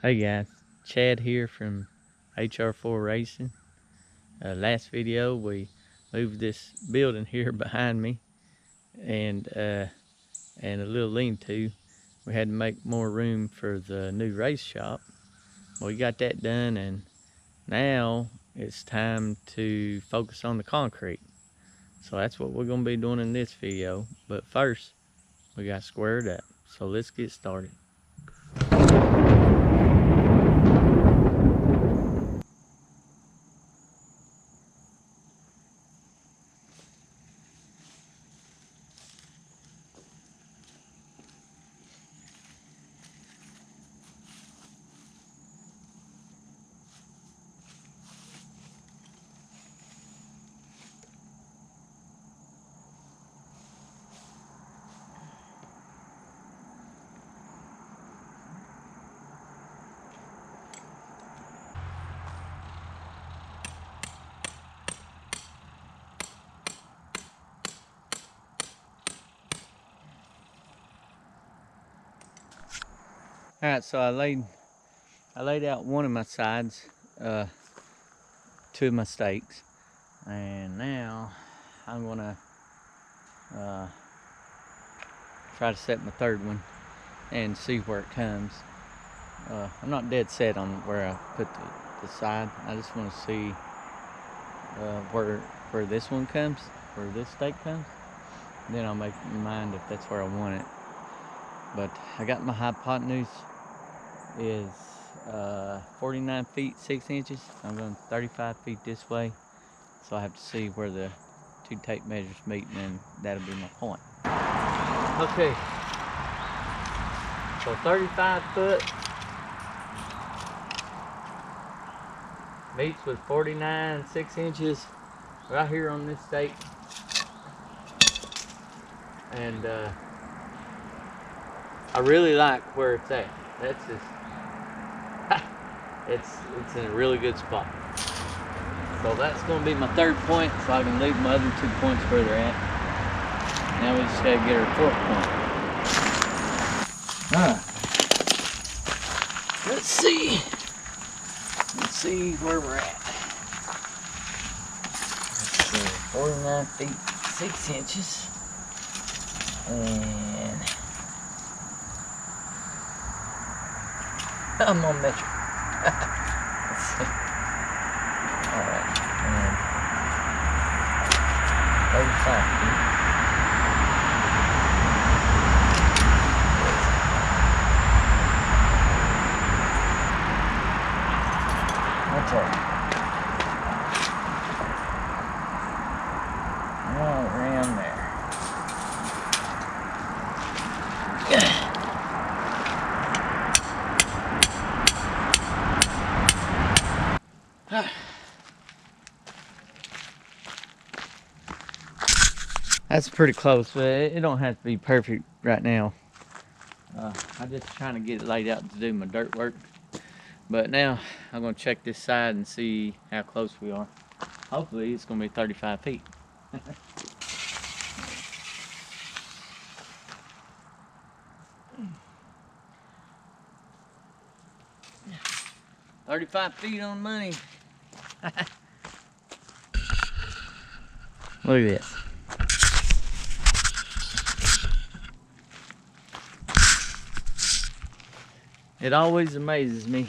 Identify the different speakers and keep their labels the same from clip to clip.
Speaker 1: Hey guys, Chad here from HR4 Racing. Last video we moved this building here behind me and a little lean-to. We had to make more room for the new race shop. Well, we got that done, and now it's time to focus on the concrete. So that's what we're going to be doing in this video. But first, we got squared up. So let's get started. All right, so I laid out one of my sides, two of my stakes, and now I'm gonna try to set my third one and see where it comes. I'm not dead set on where I put the side. I just want to see where this one comes, where this stake comes. Then I'll make my mind if that's where I want it. But I got my hypotenuse is 49 feet 6 inches. I'm going 35 feet this way, so I have to see where the two tape measures meet, and then that'll be my point. Okay, so 35 foot meets with 49 6 inches right here on this stake, and I really like where it's at. That's just it's in a really good spot. So that's going to be my third point, so I can leave my other 2 points where they're at. Now we just got to get our fourth point. Alright. Let's see where we're at. Let's see, 49 feet 6 inches. And I'm gonna measure. Let's see. Alright, and 35 feet. What's that? Right around there. That's pretty close, but it don't have to be perfect right now. I'm just trying to get it laid out to do my dirt work. But now I'm going to check this side and see how close we are. Hopefully it's going to be 35 feet. 35 feet on the money. Look at this. It always amazes me,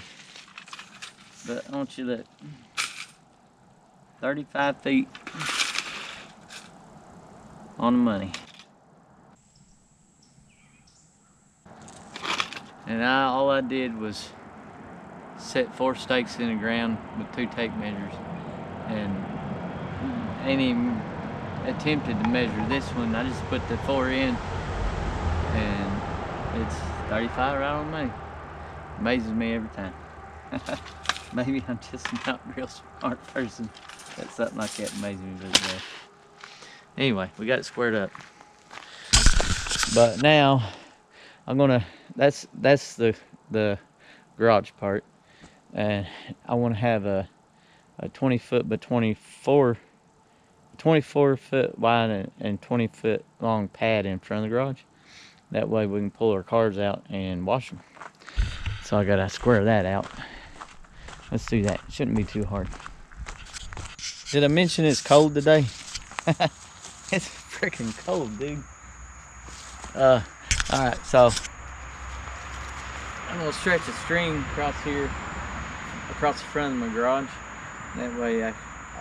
Speaker 1: but don't you look. 35 feet on the money. And all I did was set 4 stakes in the ground with 2 tape measures, and ain't even attempted to measure this one. I just put the 4 in, and it's 35 right on the money. Amazes me every time. Maybe I'm just not a real smart person. That's something like that amazes me. But anyway, we got it squared up. But now I'm gonna. That's the garage part, and I want to have a 20 foot by 24 foot wide and 20 foot long pad in front of the garage. That way we can pull our cars out and wash them. So So I gotta square that out. Let's do that. Shouldn't be too hard. Did I mention it's cold today? It's freaking cold, dude. Alright, so I'm gonna stretch a string across here, across the front of my garage. That way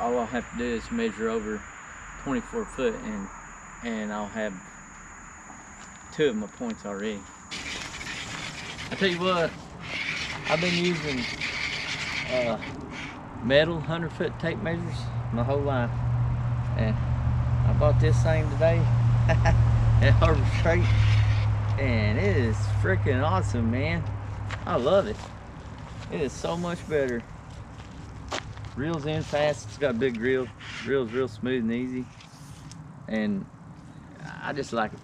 Speaker 1: all I'll have to do is measure over 24 foot and I'll have 2 of my points already. I tell you what, I've been using metal 100-foot tape measures my whole life, and I bought this thing today at Harbor Freight, and it is freaking awesome, man. I love it. It is so much better. Reels in fast. It's got a big reel. Reels real smooth and easy, and I just like it.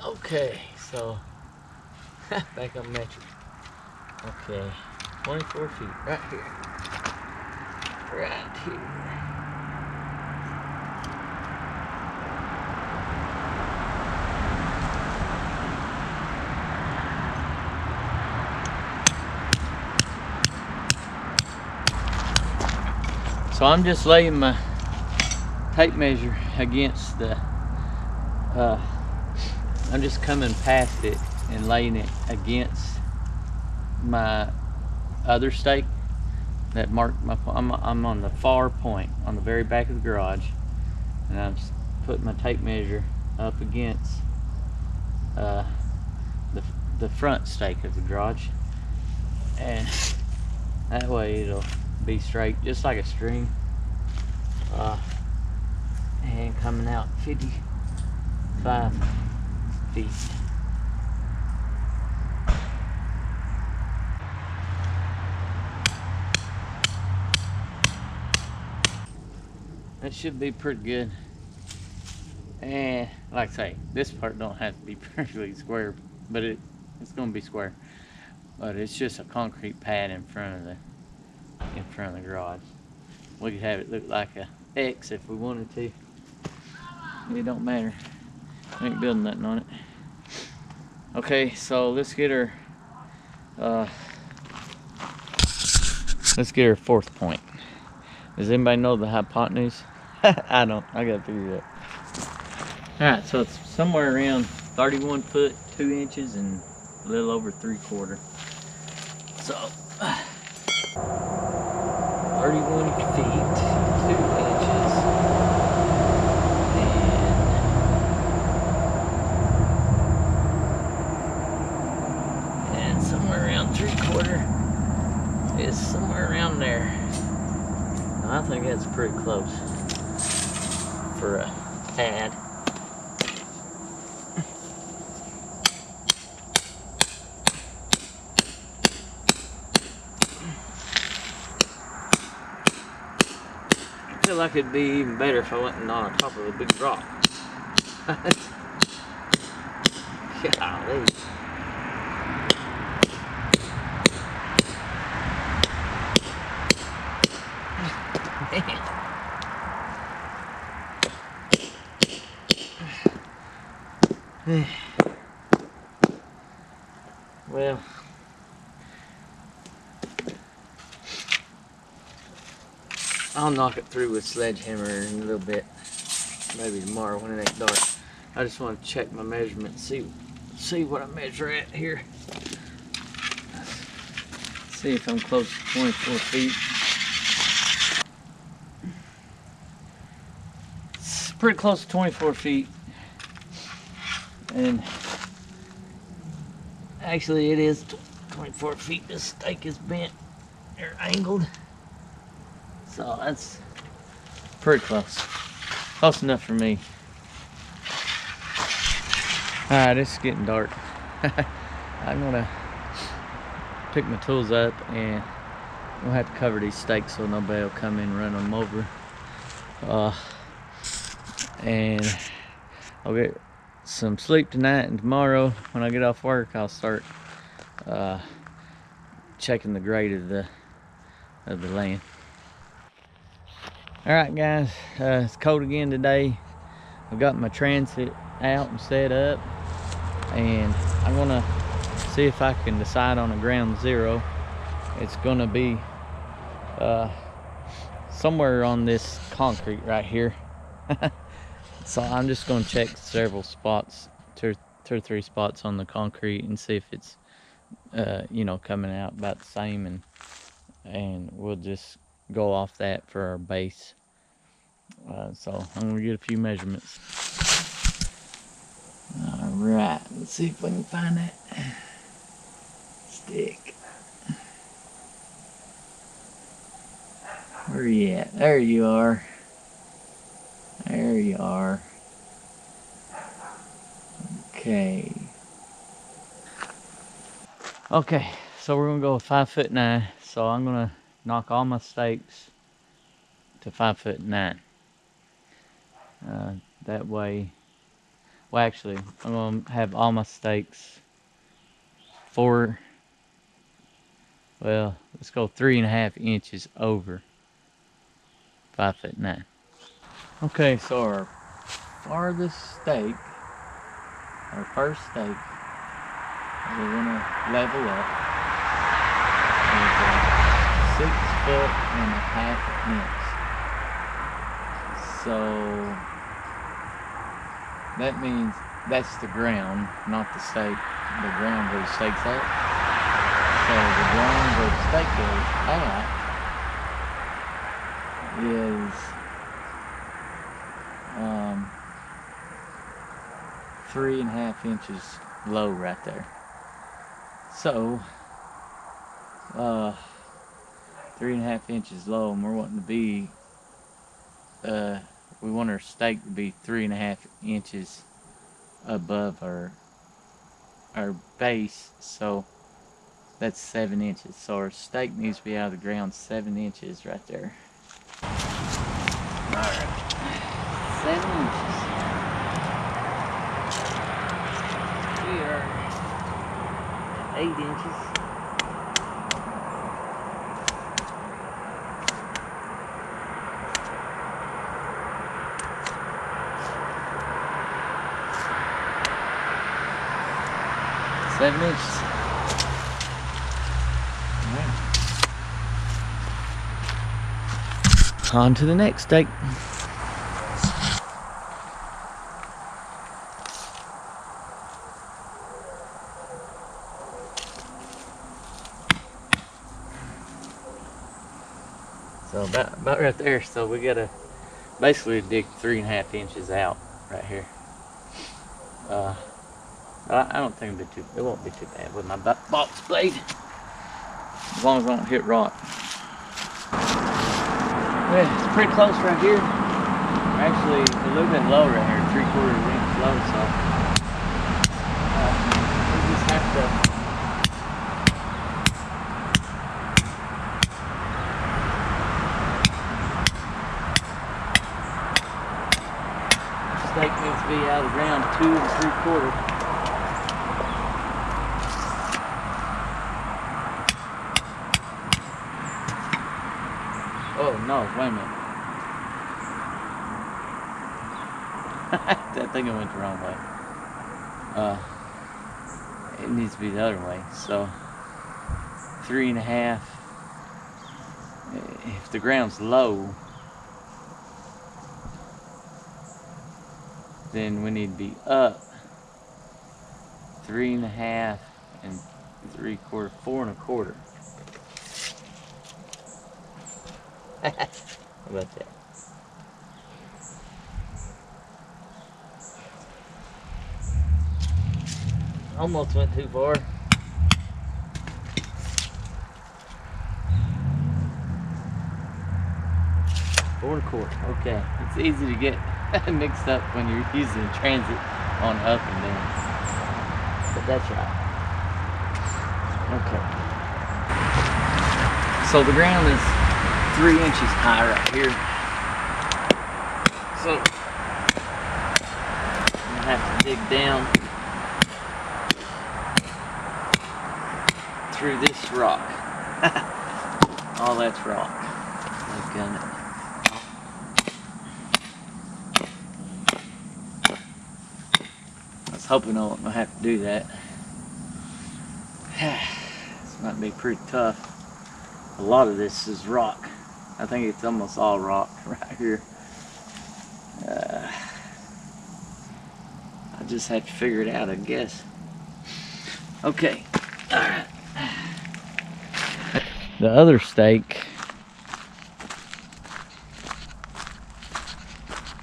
Speaker 1: Okay, so back on metric. Okay, 24 feet right here. Right here. So I'm just laying my tape measure against the, I'm just coming past it and laying it against my other stake that marked my, I'm on the far point on the very back of the garage, and I'm putting my tape measure up against the front stake of the garage, and that way it'll be straight just like a string, and coming out 55 feet. That should be pretty good. And like I say, this part don't have to be perfectly square, but it's gonna be square. But it's just a concrete pad in front of the garage. We could have it look like a X if we wanted to. It don't matter. We ain't building nothing on it. Okay, so let's get our fourth point. Does anybody know the hypotenuse? I don't. I gotta figure it out. Alright, so it's somewhere around 31 foot 2 inches and a little over 3/4. So 31 feet 2 inches and somewhere around 3/4 is somewhere around there. I think that's pretty close for a pad. I feel like it'd be even better if I went on top of a big rock. Golly. Well, I'll knock it through with a sledgehammer in a little bit, maybe tomorrow when it ain't dark. I just want to check my measurement and see what I measure at here. See if I'm close to 24 feet. It's pretty close to 24 feet. And actually it is 24 feet. This stake is bent or angled. So that's pretty close. Close enough for me. Alright, it's getting dark. I'm gonna pick my tools up and we'll have to cover these stakes so nobody will come in and run them over. And I'll get some sleep tonight, and tomorrow when I get off work I'll start checking the grade of the land. Alright guys, it's cold again today. I've got my transit out and set up, and I'm gonna see if I can decide on a ground zero. It's gonna be somewhere on this concrete right here. So I'm just gonna check several spots, two or three spots on the concrete, and see if it's you know, coming out about the same, and we'll just go off that for our base. So I'm gonna get a few measurements. All right, let's see if we can find that stick. Where are you at? There you are. There you are. Okay. Okay, so we're gonna go with 5'9". So I'm gonna knock all my stakes to 5'9". That way, well, actually, I'm gonna have all my stakes well, let's go 3.5 inches over 5'9". Okay, so our farthest stake, our first stake, we're gonna level up, is 6.5 inch. So that means that's the ground, not the stake. The ground where the stake's at. So the ground where the stake is at is 3.5 inches low right there. So 3.5 inches low, and we're wanting to be we want our stake to be 3.5 inches above our base, so that's 7 inches. So our stake needs to be out of the ground 7 inches right there. Alright, 7 inches. We are 8 inches. Seven inches. Right. On to the next stake. So about right there. So we gotta basically dig 3.5 inches out right here. I don't think it won't be too bad with my box blade, as long as I don't hit rock. Yeah, it's pretty close right here. Actually, a little bit low right here, 3/4 inch low. So we just have to. Stake needs to be out of the ground 2 3/4. Oh no, wait a minute. I think I went the wrong way. It needs to be the other way. So 3.5. If the ground's low, then we need to be up 3.5 and 3/4, 4 1/4. How about that? Almost went too far. 4 1/4. Okay, it's easy to get mixed up when you're using transit on up and down, but that's right. Okay. So the ground is 3 inches high right here. So I'm gonna have to dig down through this rock. All that's rock. Look at it. I was hoping I wouldn't have to do that. Might be pretty tough. A lot of this is rock. I think it's almost all rock right here. I just have to figure it out, I guess. Okay. All right. The other stake,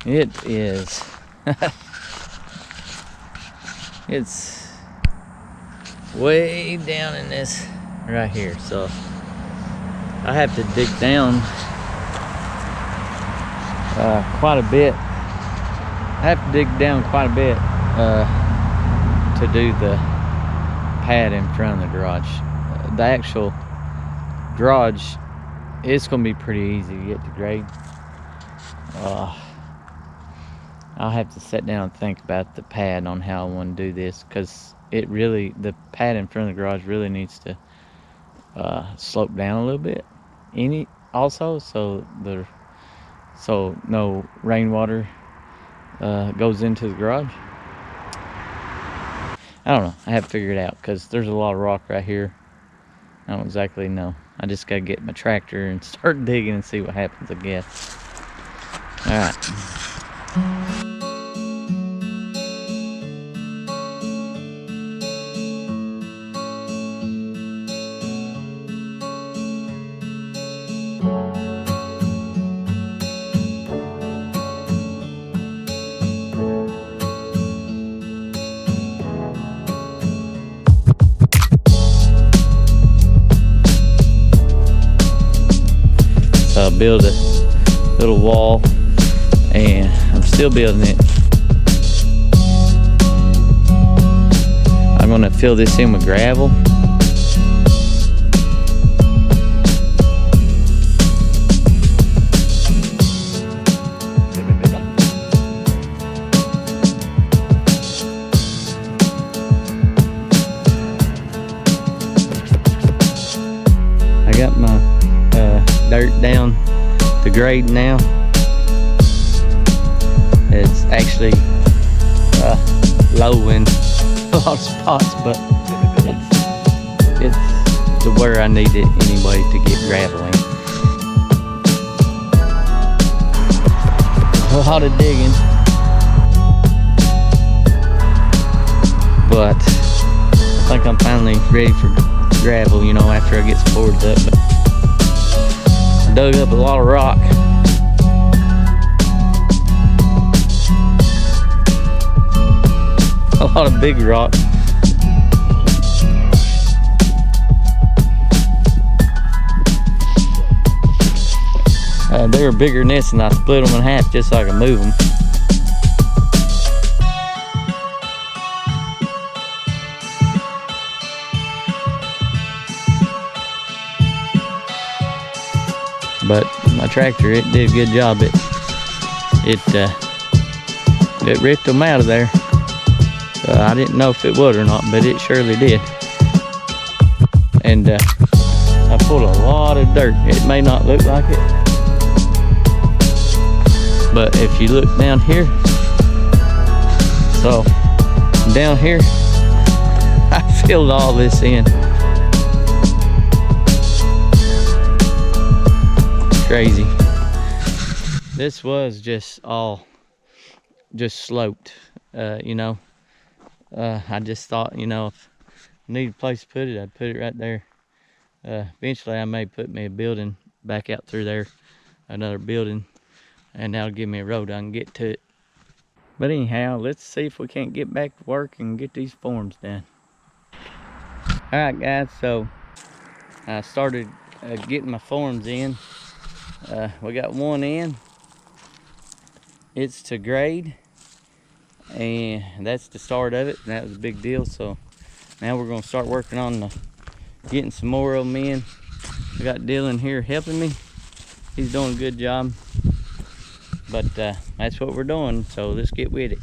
Speaker 1: it is, it's way down in this right here, so I have to dig down quite a bit. I have to dig down quite a bit to do the pad in front of the garage. The actual garage, it's gonna be pretty easy to get to grade. I'll have to sit down and think about the pad on how I want to do this, because it really, the pad in front of the garage really needs to slope down a little bit also, so no rainwater goes into the garage. I don't know, I have to figure it out, because there's a lot of rock right here. I don't exactly know. I just gotta get my tractor and start digging and see what happens, I guess. All right. Build a little wall, and I'm still building it. I'm gonna fill this in with gravel. I got my dirt down to grade now. It's actually low in a lot of spots, but it's to where I need it anyway to get gravel in. A lot of digging, but I think I'm finally ready for gravel, you know, after I get some boards up. But I dug up a lot of rock. A lot of big rock. They were bigger than this, and I split them in half just so I could move them. But my tractor, it did a good job. It ripped them out of there. I didn't know if it would or not, but it surely did. And I pulled a lot of dirt. It may not look like it, but if you look down here, so down here, I filled all this in. Crazy. This was just sloped, you know. I just thought, you know, if I need a place to put it, I'd put it right there. Eventually I may put me a building back out through there, another building, and that'll give me a road I can get to it. But anyhow, let's see if we can't get back to work and get these forms done. All right guys, so I started getting my forms in. We got one in. It's to grade, and that's the start of it. That was a big deal. So now we're going to start working on getting some more of them in. I got Dylan here helping me. He's doing a good job, but that's what we're doing, so let's get with it.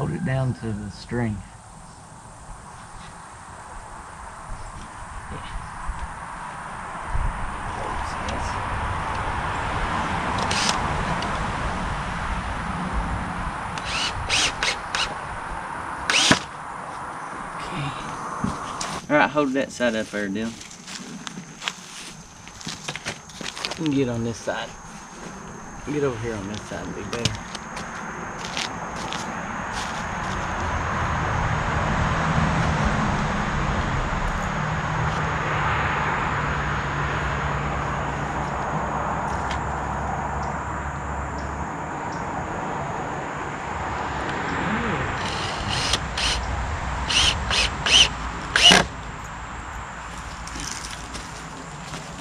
Speaker 1: hold it down to the string. Alright, hold that side up there, Dylan. You can get on this side. Get over here on this side, it'd be better.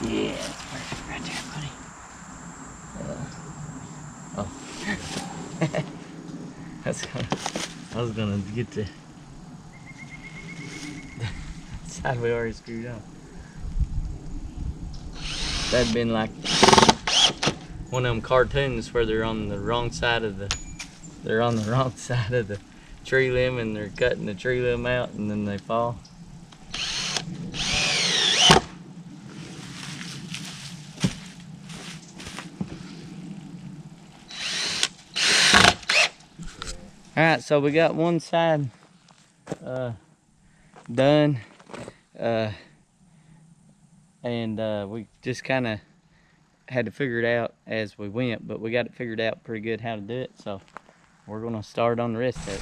Speaker 1: Yeah, perfect right there, buddy. Oh. I was gonna get the side we already screwed up. That'd been like one of them cartoons where they're on the wrong side of the tree limb and they're cutting the tree limb out and then they fall. Alright, so we got one side done, and we just kind of had to figure it out as we went, but we got it figured out pretty good how to do it, so we're going to start on the rest of it.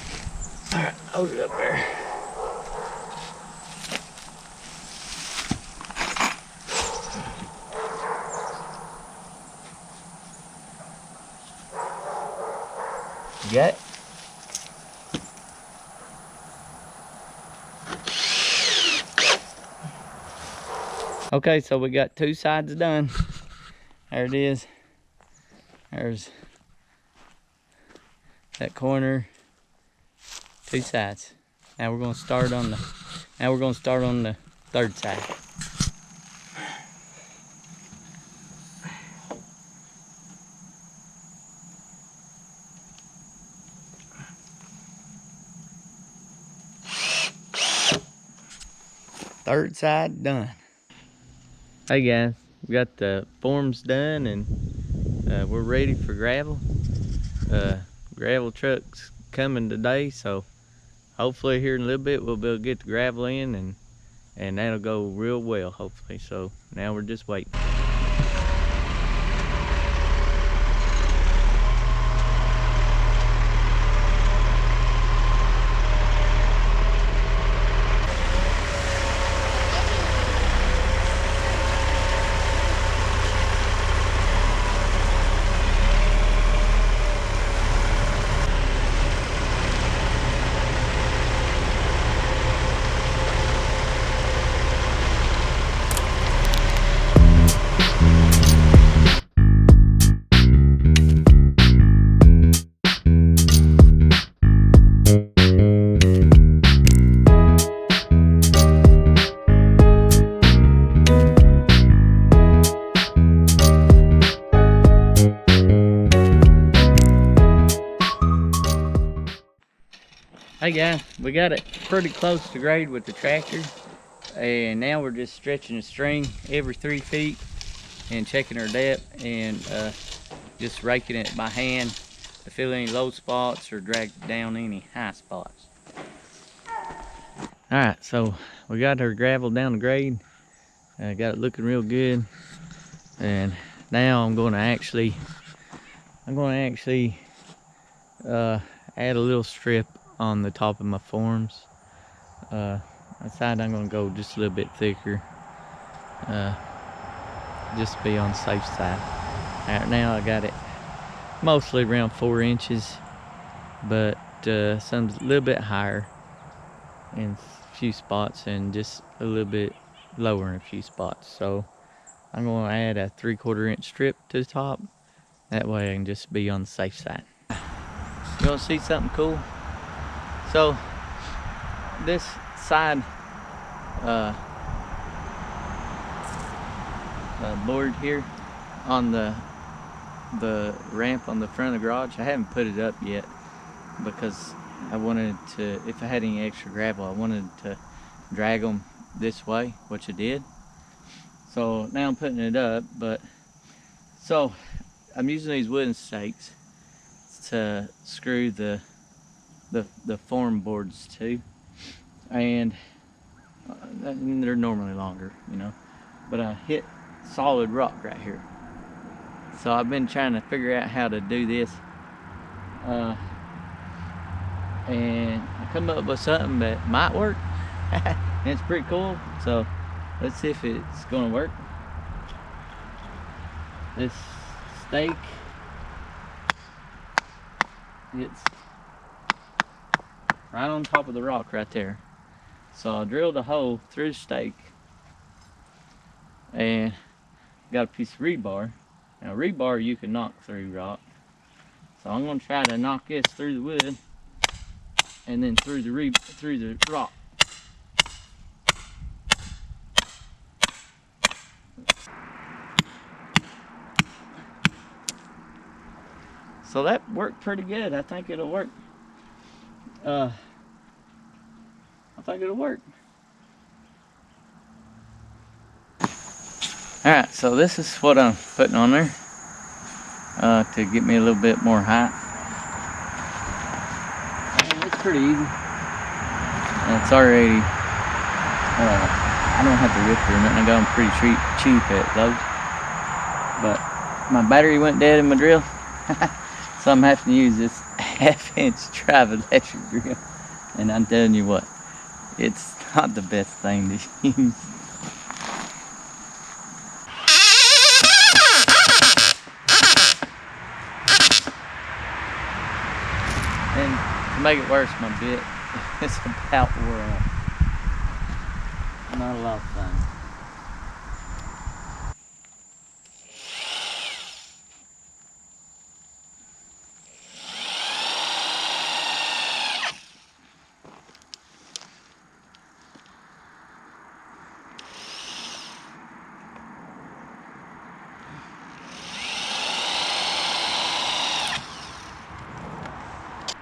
Speaker 1: Alright, hold it up there. You got it? Okay, so we got two sides done. There it is. There's that corner. Two sides. Now we're gonna start on the third side. Third side done. Hey guys, we got the forms done and we're ready for gravel. Gravel truck's coming today, so hopefully here in a little bit we'll be able to get the gravel in and that'll go real well, hopefully. So now we're just waiting. Hey guys, we got it pretty close to grade with the tractor, and now we're just stretching the string every 3 feet and checking our depth and just raking it by hand to fill any low spots or drag down any high spots. Alright, so we got our gravel down the grade, got it looking real good, and now I'm going to actually add a little strip on the top of my forms. I decided I'm going to go just a little bit thicker, just to be on the safe side. Right now I got it mostly around 4 inches, but some a little bit higher in a few spots and just a little bit lower in a few spots. So I'm going to add a 3/4 inch strip to the top. That way I can just be on the safe side. You want to see something cool? So this side board here on the ramp on the front of the garage, I haven't put it up yet because I wanted to, if I had any extra gravel, I wanted to drag them this way, which I did. So now I'm putting it up, so I'm using these wooden stakes to screw the form boards to, and they're normally longer, you know, but I hit solid rock right here. So I've been trying to figure out how to do this, and I come up with something that might work. And it's pretty cool, so let's see if it's gonna work. This stake, it's right on top of the rock right there. So I drilled a hole through the stake and got a piece of rebar. Now rebar you can knock through rock. So I'm gonna try to knock this through the wood and then through the rock. So that worked pretty good. I think it'll work. I think it'll work. Alright, so this is what I'm putting on there to get me a little bit more height. And it's pretty easy. And it's already, I don't have to rip or nothing. I got them pretty cheap at Lowe's. But my battery went dead in my drill. So I'm having to use this 1/2-inch drive electric drill. And I'm telling you what, it's not the best thing to use. And to make it worse, my bit is about wore out. Not a lot of fun.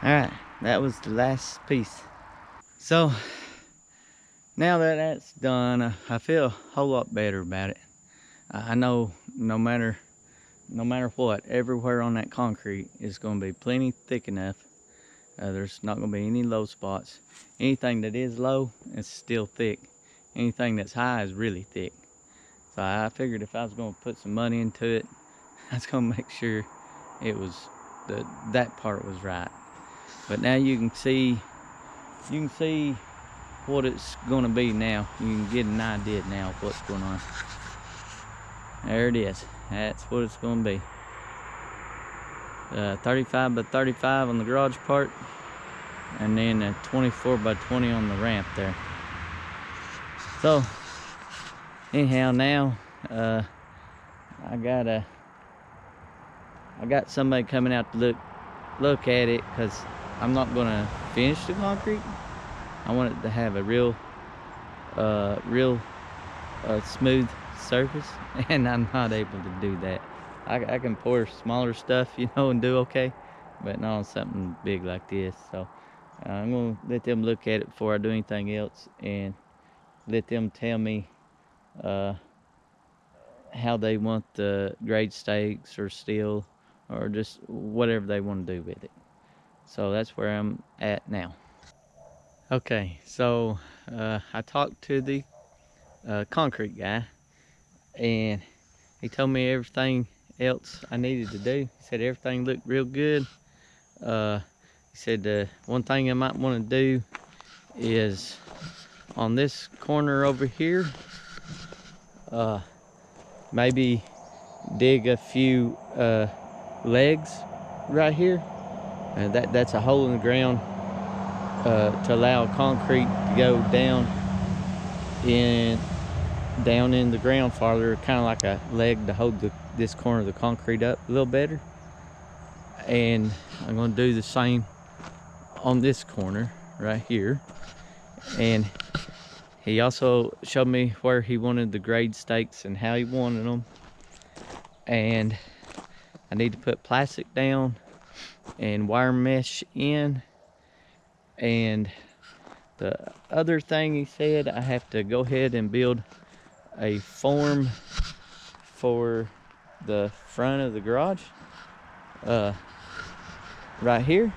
Speaker 1: Alright, that was the last piece. So now that that's done, I feel a whole lot better about it. I know no matter what, everywhere on that concrete is going to be plenty thick enough. There's not going to be any low spots. Anything that is low is still thick. Anything that's high is really thick. So I figured if I was going to put some money into it, I was going to make sure it was that part was right. But now you can see what it's going to be now. You can get an idea now of what's going on. There it is. That's what it's going to be. 35 by 35 on the garage part, and then a 24 by 20 on the ramp there. So anyhow, now I got somebody coming out to look at it, because I'm not going to finish the concrete. I want it to have a real smooth surface, and I'm not able to do that. I can pour smaller stuff, you know, and do okay, but not on something big like this. So I'm gonna let them look at it before I do anything else, and let them tell me how they want the grade stakes or steel or just whatever they want to do with it. So that's where I'm at now. Okay, so I talked to the concrete guy, and he told me everything else I needed to do. He said everything looked real good. He said one thing I might want to do is on this corner over here, maybe dig a few legs right here. That's a hole in the ground to allow concrete to go down in the ground farther, kind of like a leg to hold this corner of the concrete up a little better. And I'm going to do the same on this corner right here. And he also showed me where he wanted the grade stakes and how he wanted them. And I need to put plastic down and wire mesh in, And the other thing he said, I have to go ahead and build a form for the front of the garage, right here.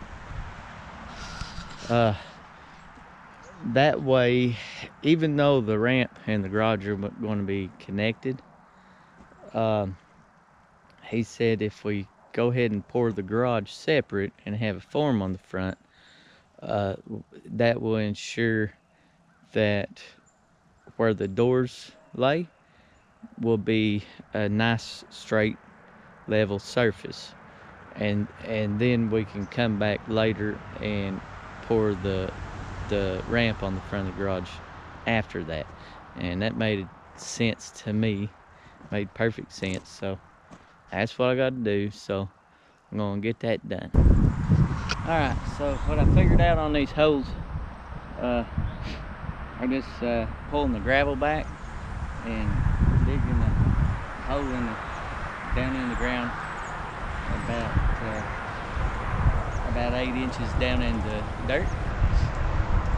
Speaker 1: That way, even though the ramp and the garage are going to be connected, he said if we go ahead and pour the garage separate and have a form on the front, that will ensure that where the doors lay will be a nice straight level surface, and then we can come back later and pour the ramp on the front of the garage after that. And that made sense to me, made perfect sense. So that's what I got to do, so I'm gonna get that done. All right, so what I figured out on these holes, I'm just pulling the gravel back and digging the hole down in the ground about 8 inches down in the dirt,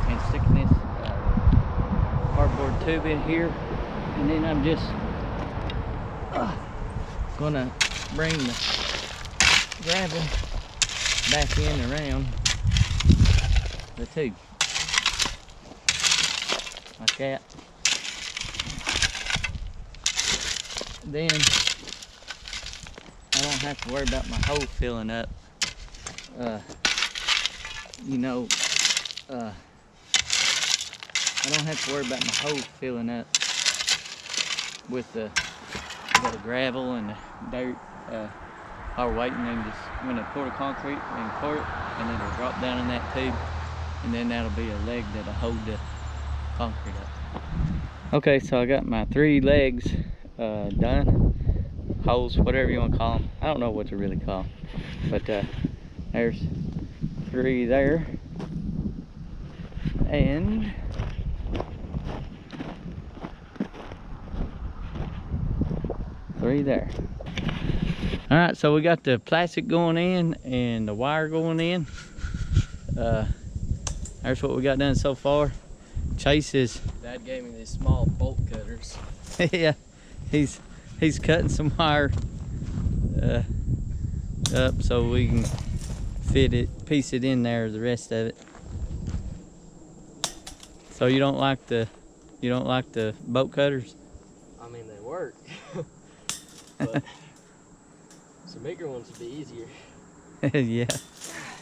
Speaker 1: and sticking this cardboard tube in here, and then I'm just gonna bring the gravel back in around the tube like that. Then I don't have to worry about my hole filling up. I don't have to worry about my hole filling up with the gravel and the dirt. While we're waiting, I'm going to pour the concrete and pour it, and then it'll drop down in that tube, and then that'll be a leg that'll hold the concrete up. Okay, so I got my 3 legs done, holes, whatever you want to call them. I don't know what to really call them, but there's 3 there, and three there. All right, so we got the plastic going in and the wire going in. There's what we got done so far. Chase is...
Speaker 2: Dad gave me these small bolt cutters.
Speaker 1: Yeah, he's cutting some wire up so we can piece it in there, the rest of it. So you don't like the bolt cutters?
Speaker 2: I mean, they work, but some bigger ones would be easier.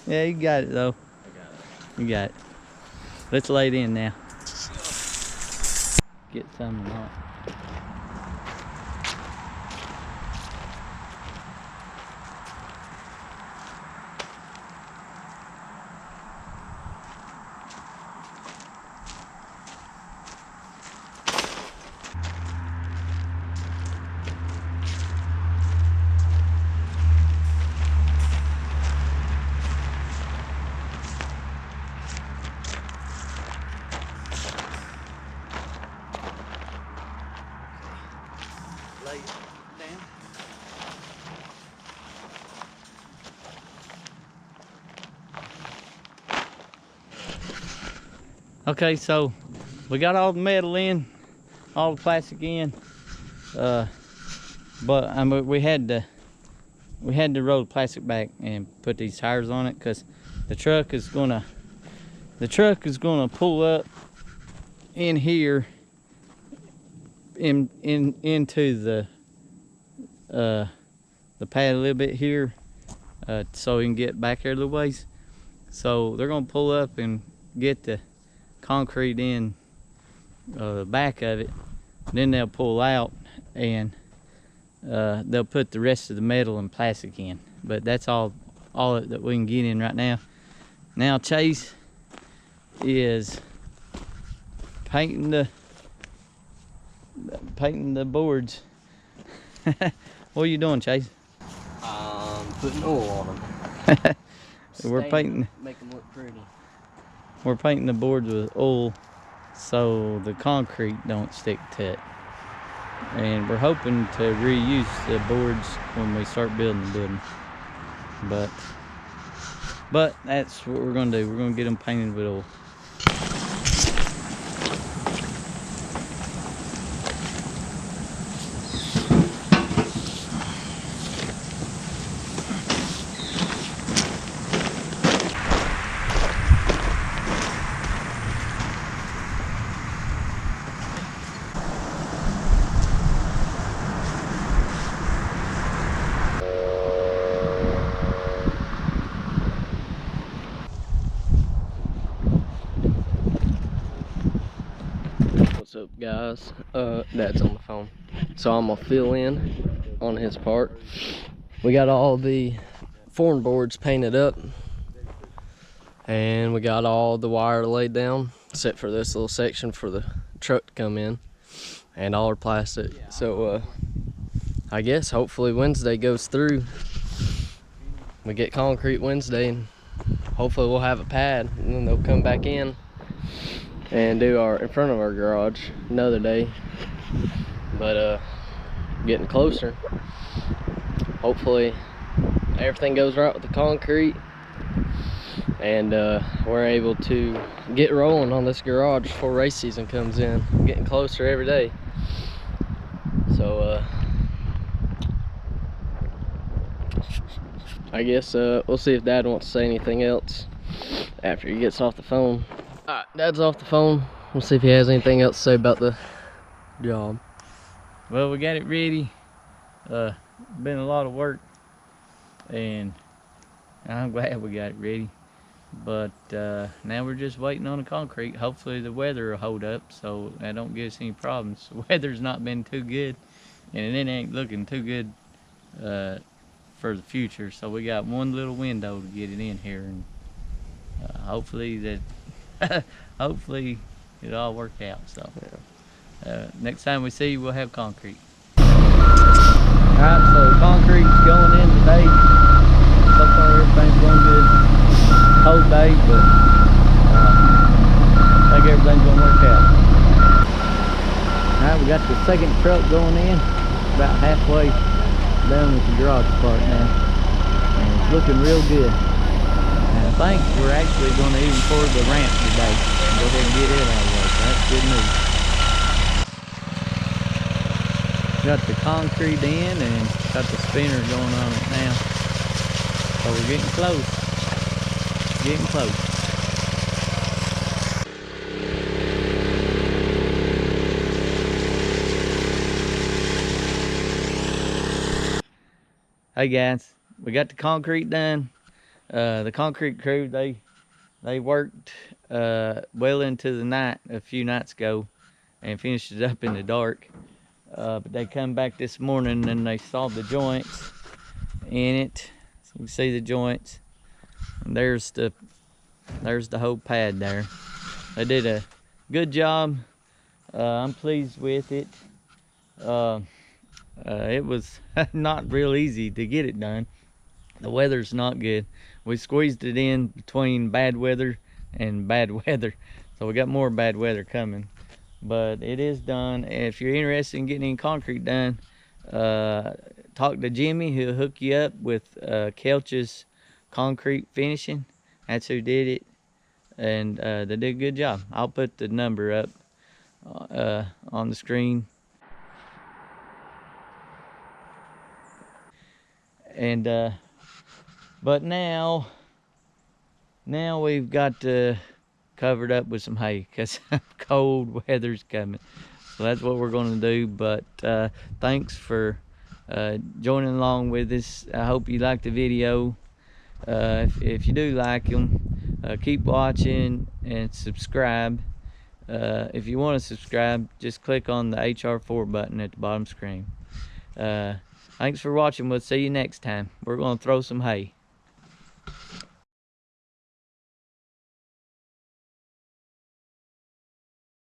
Speaker 1: Yeah, you got it though.
Speaker 2: I got it.
Speaker 1: You got it. Let's lay it in now. Get some off. Lay it down. Okay, so we got all the metal in, all the plastic in, but we had to roll the plastic back and put these tires on it, because the truck is gonna pull up in here into the pad a little bit here, so we can get back there a little ways. So they're gonna pull up and get the concrete in the back of it, then they'll pull out and they'll put the rest of the metal and plastic in. But that's all that we can get in right now. Now Chase is painting the boards. What are you doing, Chase?
Speaker 2: Putting oil on them.
Speaker 1: We're painting.
Speaker 2: Make them look pretty.
Speaker 1: We're painting the boards with oil so the concrete don't stick to it. And we're hoping to reuse the boards when we start building the building. But But that's what we're gonna do. We're gonna get them painted with oil.
Speaker 2: What's up, guys? Dad's on the phone, so I'm gonna fill in on his part. We got all the form boards painted up, and we got all the wire laid down, except for this little section for the truck to come in, and all our plastic. So I guess hopefully Wednesday goes through. We get concrete Wednesday, and hopefully we'll have a pad, and then they'll come back in and do our in front of our garage another day. But getting closer. Hopefully everything goes right with the concrete, and we're able to get rolling on this garage before race season comes in. Getting closer every day. So I guess we'll see if Dad wants to say anything else after he gets off the phone. Alright, Dad's off the phone. We'll see if he has anything else to say about the job.
Speaker 1: Well, we got it ready. Been a lot of work, and I'm glad we got it ready. But now we're just waiting on the concrete. Hopefully the weather will hold up so that don't give us any problems. The weather's not been too good, and it ain't looking too good for the future. So we got one little window to get it in here, and hopefully that hopefully it'll all work out. So next time we see you, we'll have concrete. Alright, so concrete's going in today. So far everything's going good. Whole day, but I think everything's gonna work out. Alright, we got the second truck going in, about halfway done with the garage part now, and it's looking real good. And I think we're actually going to even pour the ramp today. Go ahead and get it out of the way, so that's good news. Got the concrete in and got the spinner going on it now. So we're getting close. Getting close. Hey guys, we got the concrete done. The concrete crew, they worked well into the night a few nights ago and finished it up in the dark. But they come back this morning and they saw the joints in it. So you can see the joints. And there's the whole pad there. They did a good job. I'm pleased with it. It was not real easy to get it done. The weather's not good. We squeezed it in between bad weather and bad weather. So we got more bad weather coming. But it is done. If you're interested in getting any concrete done, talk to Jimmy. He'll hook you up with Kelch's Concrete Finishing. That's who did it. And they did a good job. I'll put the number up on the screen. And but now we've got covered up with some hay because cold weather's coming. So that's what we're going to do. But thanks for joining along with us. I hope you liked the video. If you do like them, keep watching and subscribe. If you want to subscribe, just click on the HR4 button at the bottom screen. Thanks for watching. We'll see you next time. We're going to throw some hay.